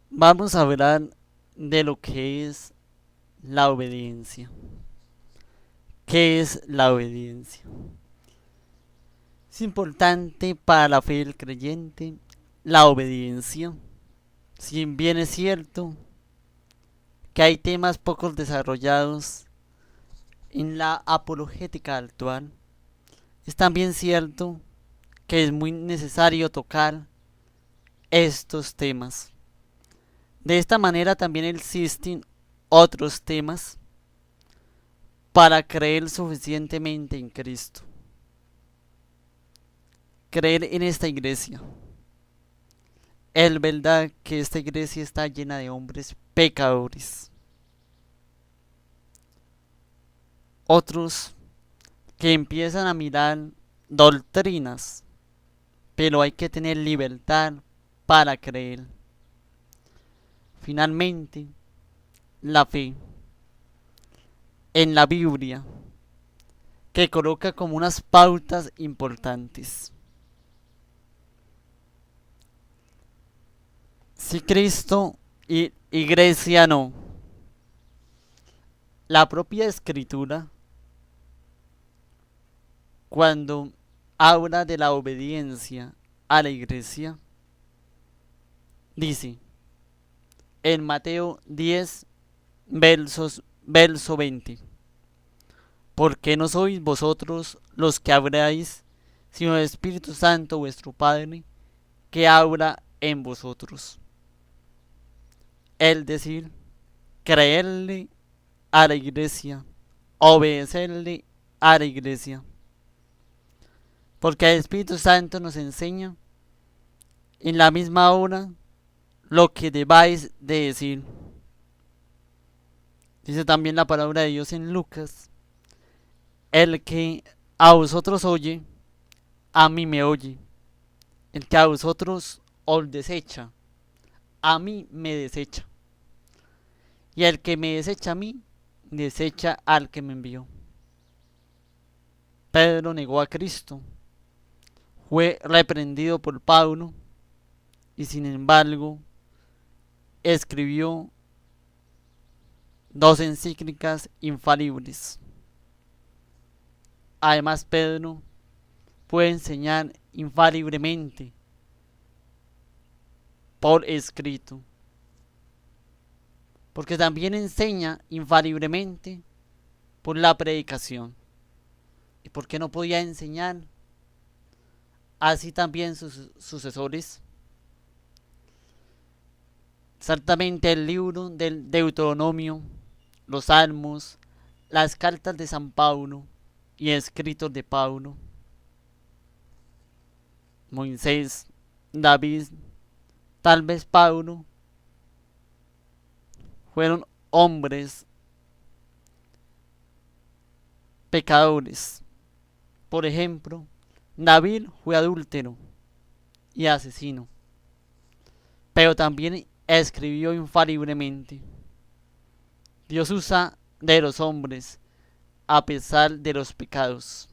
Vamos a hablar de lo que es la obediencia. ¿Qué es la obediencia? Es importante para la fe del creyente la obediencia. Si bien es cierto que hay temas poco desarrollados en la apologética actual, es también cierto que es muy necesario tocar estos temas. De esta manera también existen otros temas para creer suficientemente en Cristo. Creer en esta iglesia. Es verdad que esta iglesia está llena de hombres pecadores. Otros que empiezan a mirar doctrinas, pero hay que tener libertad para creer. Finalmente, la fe en la Biblia, que coloca como unas pautas importantes. Si Cristo y iglesia no, la propia escritura, cuando habla de la obediencia a la iglesia, dice en Mateo 10, verso 20, ¿por qué no sois vosotros los que habláis, sino el Espíritu Santo vuestro Padre, que habla en vosotros? Es decir, creerle a la iglesia, obedecerle a la iglesia. Porque el Espíritu Santo nos enseña en la misma hora lo que debáis de decir. Dice también la palabra de Dios en Lucas, el que a vosotros oye, a mí me oye. El que a vosotros os desecha, a mí me desecha. Y el que me desecha a mí, desecha al que me envió. Pedro negó a Cristo, fue reprendido por Pablo y sin embargo escribió dos encíclicas infalibles. Además, Pedro puede enseñar infaliblemente por escrito, porque también enseña infaliblemente por la predicación. ¿Y por qué no podía enseñar así también sus sucesores? Exactamente el libro del Deuteronomio, los Salmos, las cartas de San Pablo y escritos de Pablo, Moisés, David, tal vez Pablo, fueron hombres pecadores. Por ejemplo, David fue adúltero y asesino, pero también escribió infaliblemente. Dios usa de los hombres a pesar de los pecados.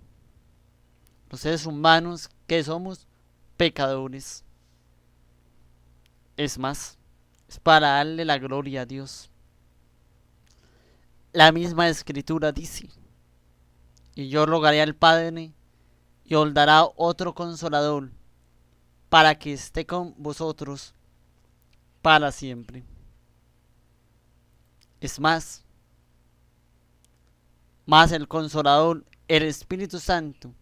Los seres humanos que somos pecadores. Es más, es para darle la gloria a Dios. La misma escritura dice, y yo rogaré al Padre y os dará otro consolador para que esté con vosotros para siempre. Es más el consolador, el Espíritu Santo,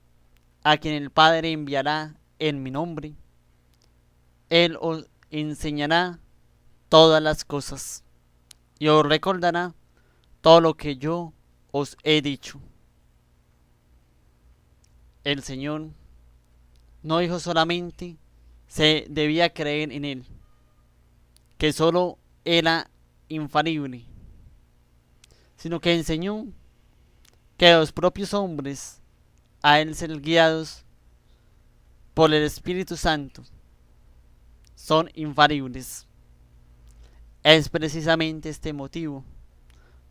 a quien el Padre enviará en mi nombre, Él os enseñará todas las cosas y os recordará todo lo que yo os he dicho. El Señor no dijo solamente se debía creer en Él, que solo era infalible, sino que enseñó que los propios hombres, a Él ser guiados por el Espíritu Santo, son infalibles. Es precisamente este motivo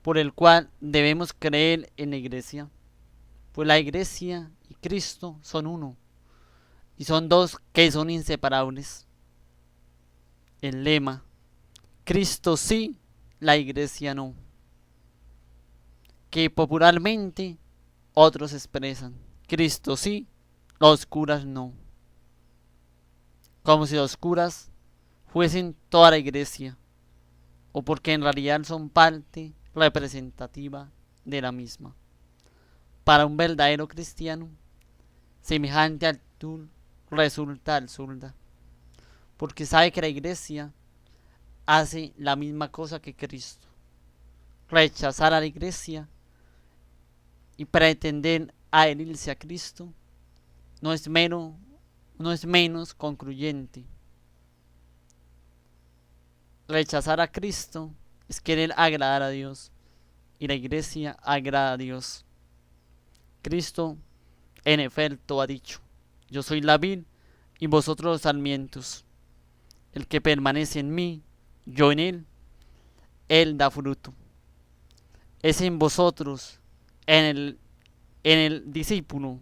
por el cual debemos creer en la iglesia, pues la iglesia y Cristo son uno, y son dos que son inseparables. El lema, Cristo sí, la iglesia no. Que popularmente otros expresan, Cristo sí, los curas no. Como si los curas fuesen toda la iglesia, o porque en realidad son parte representativa de la misma. Para un verdadero cristiano, semejante actitud resulta absurda, porque sabe que la iglesia hace la misma cosa que Cristo. Rechazar a la iglesia y pretender adherirse a Cristo no es menos concluyente. Rechazar a Cristo es querer agradar a Dios, y la iglesia agrada a Dios. Cristo, en efecto, ha dicho: yo soy la vid y vosotros los sarmientos. El que permanece en mí, yo en él, él da fruto. Es en vosotros, en el discípulo,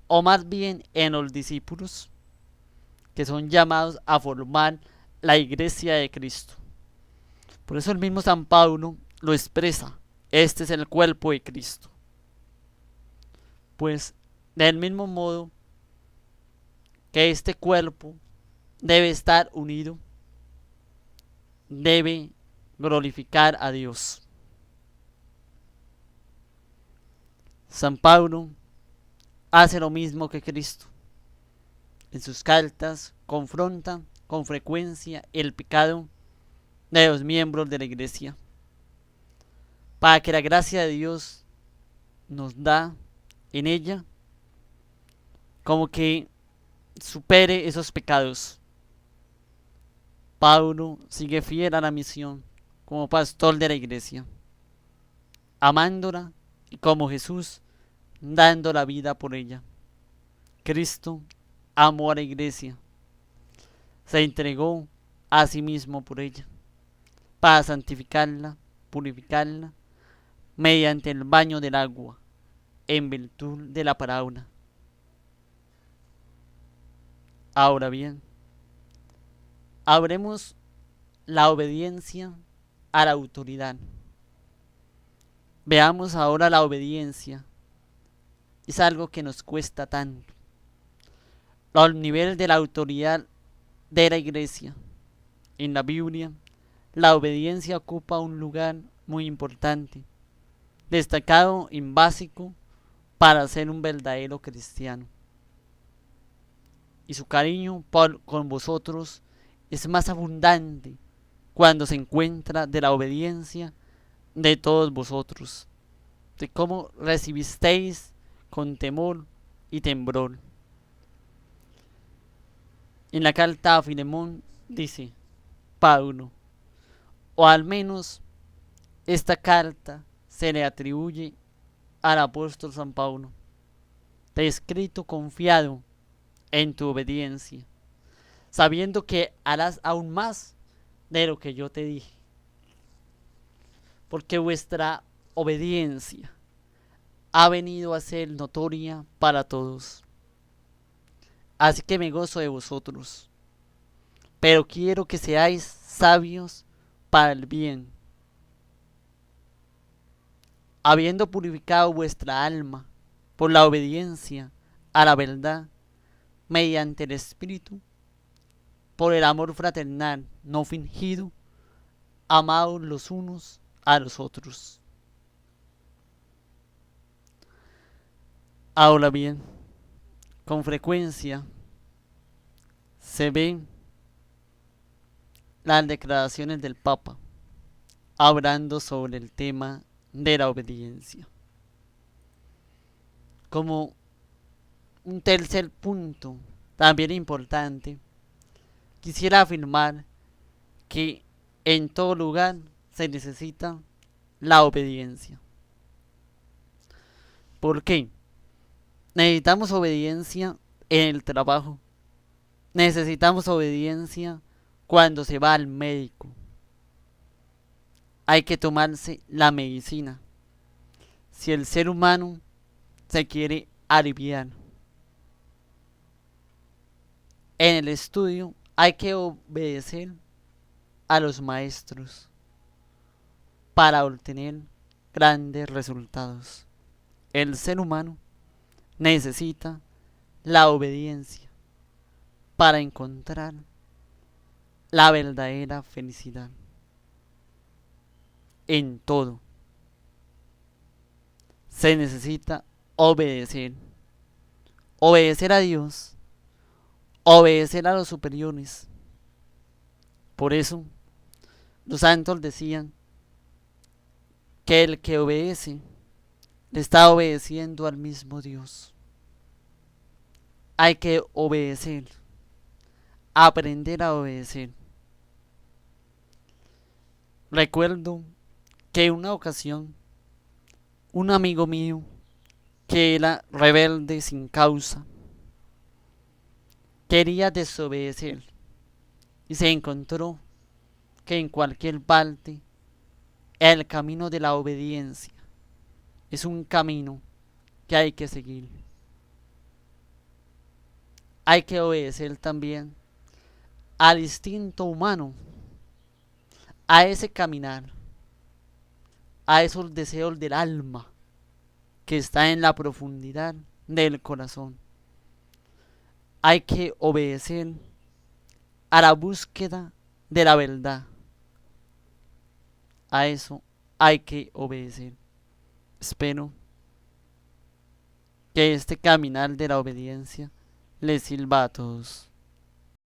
o más bien en los discípulos, que son llamados a formar la iglesia de Cristo. Por eso el mismo San Pablo lo expresa: este es el cuerpo de Cristo. Pues del mismo modo que este cuerpo debe estar unido, debe glorificar a Dios. San Pablo hace lo mismo que Cristo. En sus cartas confronta con frecuencia el pecado de los miembros de la iglesia, para que la gracia de Dios nos da en ella como que supere esos pecados. Pablo sigue fiel a la misión como pastor de la iglesia, amándola y como Jesús, dando la vida por ella. Cristo amó a la iglesia, se entregó a sí mismo por ella, para santificarla, purificarla, mediante el baño del agua, en virtud de la parábola. Ahora bien, habremos la obediencia a la autoridad. Veamos ahora la obediencia. Es algo que nos cuesta tanto. Al nivel de la autoridad de la iglesia. En la Biblia, la obediencia ocupa un lugar muy importante, destacado y básico para ser un verdadero cristiano. Y su cariño con vosotros es más abundante cuando se encuentra de la obediencia de todos vosotros, de cómo recibisteis con temor y temblor. En la carta a Filemón dice Pablo, o al menos esta carta se le atribuye al apóstol San Pablo: te he escrito confiado en tu obediencia, sabiendo que harás aún más de lo que yo te dije, porque vuestra obediencia ha venido a ser notoria para todos. Así que me gozo de vosotros, pero quiero que seáis sabios para el bien, habiendo purificado vuestra alma por la obediencia a la verdad, mediante el Espíritu, por el amor fraternal no fingido, amados los unos a los otros. Ahora bien, con frecuencia se ven las declaraciones del Papa hablando sobre el tema de la obediencia. Como un tercer punto, también importante, quisiera afirmar que en todo lugar se necesita la obediencia. ¿Por qué? Necesitamos obediencia en el trabajo. Necesitamos obediencia cuando se va al médico. Hay que tomarse la medicina si el ser humano se quiere aliviar. En el estudio hay que obedecer a los maestros para obtener grandes resultados. El ser humano necesita la obediencia para encontrar la verdadera felicidad en todo. Se necesita obedecer. Obedecer a Dios. Obedecer a los superiores. Por eso, los santos decían que el que obedece le está obedeciendo al mismo Dios. Hay que obedecer. Aprender a obedecer. Recuerdo que en una ocasión un amigo mío que era rebelde sin causa quería desobedecer y se encontró que en cualquier parte el camino de la obediencia es un camino que hay que seguir. Hay que obedecer también al instinto humano, a ese caminar, a esos deseos del alma que está en la profundidad del corazón. Hay que obedecer a la búsqueda de la verdad. A eso hay que obedecer. Espero que este caminar de la obediencia les sirva a todos.